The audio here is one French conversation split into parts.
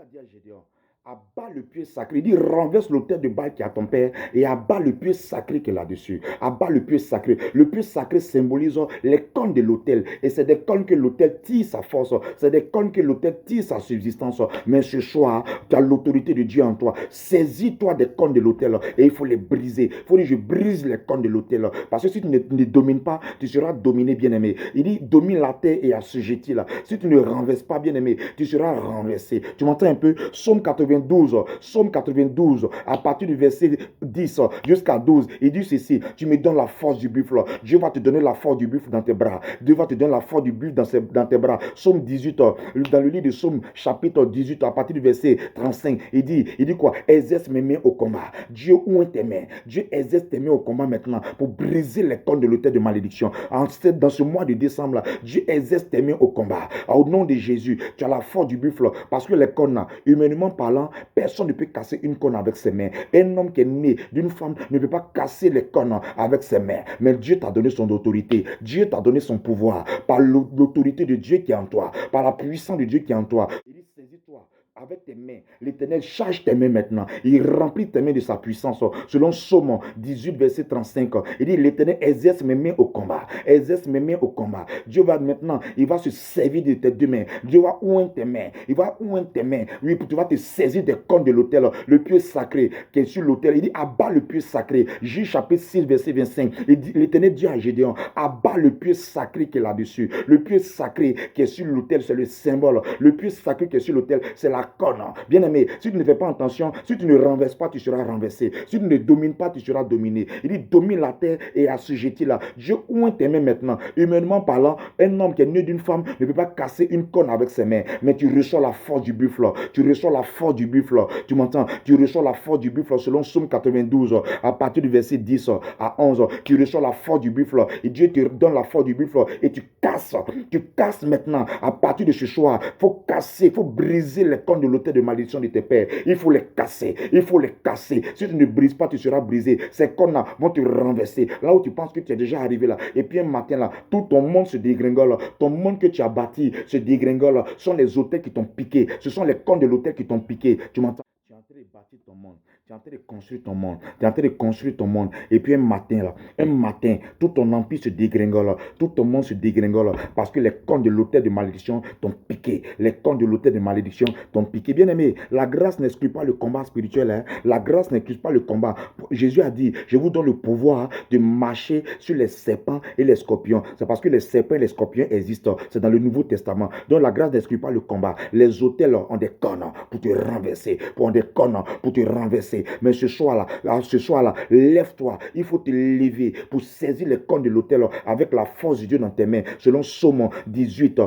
a dit à Gédéon, abat le pieu sacré. Il dit, renverse l'autel de Baal qui est à ton père et abat le pieu sacré qui est là-dessus. Abat le pieu sacré. Le pieu sacré symbolise les cornes de l'autel. Et c'est des cornes que l'autel tire sa force. C'est des cornes que l'autel tire sa subsistance. Mais ce soir, tu as l'autorité de Dieu en toi. Saisis-toi des cornes de l'autel et il faut les briser. Il faut dire, je brise les cornes de l'autel. Parce que si tu ne domines pas, tu seras dominé, bien-aimé. Il dit, domine la terre et assujettis-la. Si tu ne renverses pas, bien-aimé, tu seras renversé. Tu m'entends un peu? Psaume 92, à partir du verset 10 jusqu'à 12, il dit ceci, tu me donnes la force du buffle. Dieu va te donner la force du buffle dans tes bras. Dieu va te donner la force du buffle dans tes bras. Psaume 18, dans le livre de Psaume, chapitre 18, à partir du verset 35, il dit quoi? Exerce mes mains au combat. Dieu, où est tes mains? Dieu exerce tes mains au combat maintenant pour briser les cornes de l'autel de malédiction. Dans ce mois de décembre, Dieu exerce tes mains au combat. Au nom de Jésus, tu as la force du buffle parce que les cornes, humainement parlant, personne ne peut casser une corne avec ses mains. Un homme qui est né d'une femme ne peut pas casser les cornes avec ses mains. Mais Dieu t'a donné son autorité. Dieu t'a donné son pouvoir par l'autorité de Dieu qui est en toi, par la puissance de Dieu qui est en toi. Il dit, saisis-toi avec tes mains. L'Éternel charge tes mains maintenant. Il remplit tes mains de sa puissance. Selon Psaume 18, verset 35, il dit, l'Éternel exerce mes mains au combat. Exerce mes mains au combat. Dieu va maintenant, il va se servir de tes deux mains. Dieu va oindre tes mains. Il va oindre tes mains. Oui, tu vas te saisir des cornes de l'autel, le pieu sacré qui est sur l'autel. Il dit, abat le pieu sacré. Juge chapitre 6, verset 25. L'Éternel dit à Gédéon, abat le pieu sacré qui est là-dessus. Le pieu sacré qui est sur l'autel, c'est le symbole. Le pieu sacré qui est sur l'autel, c'est la corne. Bien-aimé, si tu ne fais pas attention, si tu ne renverses pas, tu seras renversé. Si tu ne domines pas, tu seras dominé. Il dit, domine la terre et assujettis-la. Dieu oint tes mains maintenant. Humainement parlant, un homme qui est né d'une femme ne peut pas casser une corne avec ses mains. Mais tu reçois la force du buffle. Tu reçois la force du buffle. Tu m'entends? Tu reçois la force du buffle selon Psaume 92, à partir du verset 10 à 11. Tu reçois la force du buffle. Et Dieu te donne la force du buffle. Et tu casses. Tu casses maintenant. À partir de ce soir, il faut casser, il faut briser les cornes de l'autel de malédiction de tes pères. Il faut les casser. Il faut les casser. Si tu ne brises pas, tu seras brisé. Ces cornes-là vont te renverser. Là où tu penses que tu es déjà arrivé là. Et puis un matin là, tout ton monde se dégringole. Ton monde que tu as bâti se dégringole. Ce sont les autels qui t'ont piqué. Ce sont les cornes de l'autel qui t'ont piqué. Tu m'entends? Tu es en train de bâtir ton monde. Tu es en train de construire ton monde. Tu es en train de construire ton monde. Et puis un matin, tout ton empire se dégringole. Tout ton monde se dégringole. Parce que les cornes de l'autel de malédiction t'ont piqué. Les cornes de l'autel de malédiction t'ont piqué. Bien aimé, la grâce n'exclut pas le combat spirituel. Hein? La grâce n'exclut pas le combat. Jésus a dit, je vous donne le pouvoir de marcher sur les serpents et les scorpions. C'est parce que les serpents et les scorpions existent. C'est dans le Nouveau Testament. Donc la grâce n'exclut pas le combat. Les autels ont des cornes pour te renverser. Ont des cornes pour te renverser. Mais ce soir-là, lève-toi. Il faut te lever pour saisir les cornes de l'autel avec la force de Dieu dans tes mains. Selon Psaume 18,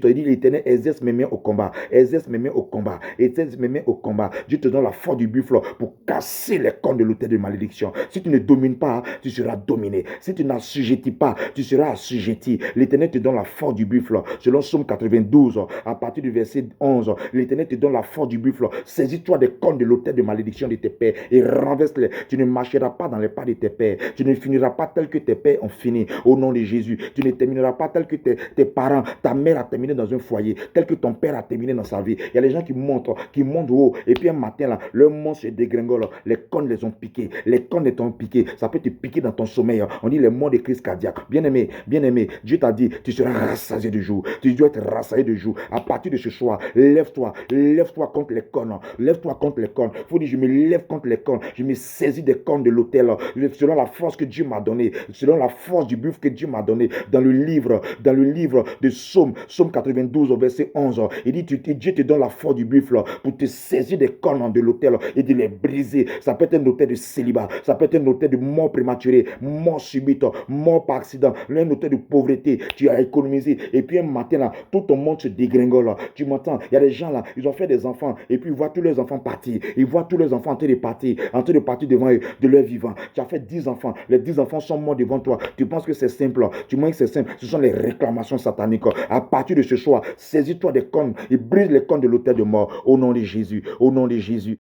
il dit, l'Éternel exerce mes mains au combat. Exerce mes mains au combat. Exerce mes mains au combat. Dieu te donne la force du buffle pour casser les cornes de l'autel de malédiction. Si tu ne domines pas, tu seras dominé. Si tu n'assujettis pas, tu seras assujetti. L'Éternel te donne la force du buffle. Selon Psaume 92, à partir du verset 11, l'Éternel te donne la force du buffle. Saisis-toi des cornes de l'autel de malédiction de tes pères et renverse-les. Tu ne marcheras pas dans les pas de tes pères. Tu ne finiras pas tel que tes pères ont fini. Au nom de Jésus, tu ne termineras pas tel que tes parents, ta mère a terminé dans un foyer, tel que ton père a terminé dans sa vie. Il y a des gens qui montent haut, et puis un matin, là, leur monde se dégringole. Les cornes les ont piqués. Les cornes les ont piqués. Ça peut te piquer dans ton sommeil. On dit les morts de crise cardiaque. Bien-aimé, Dieu t'a dit, tu seras rassasié de jour. Tu dois être rassasié de jour. À partir de ce soir, lève-toi contre les cornes. Lève-toi contre les cornes. Il faut dire, je me lève contre les cornes. Je me saisis des cornes de l'autel. Selon la force que Dieu m'a donnée. Selon la force du buffle que Dieu m'a donné. Dans le livre de Psaume 92, verset 11. Il dit, Dieu te donne la force du buffle pour te saisir des cornes de l'autel et de les briser. Ça peut être un autel de célibat. Ça peut être un autel de mort prématurée, mort subite, mort par accident. Un autel de pauvreté. Tu as économisé. Et puis un matin, là, tout ton monde se dégringole. Tu m'entends? Il y a des gens là, ils ont fait des enfants. Et puis ils voient tous leurs enfants partir. Ils voient tous leurs enfants en train de partir devant eux, de leur vivant. Tu as fait 10 enfants. Les 10 enfants sont morts devant toi. Tu penses que c'est simple. Tu penses que c'est simple. Ce sont les réclamations sataniques. À partir de ce soir, saisis-toi des cornes et brise les cornes de l'autel de mort. Au nom de Jésus. Au nom de Jésus.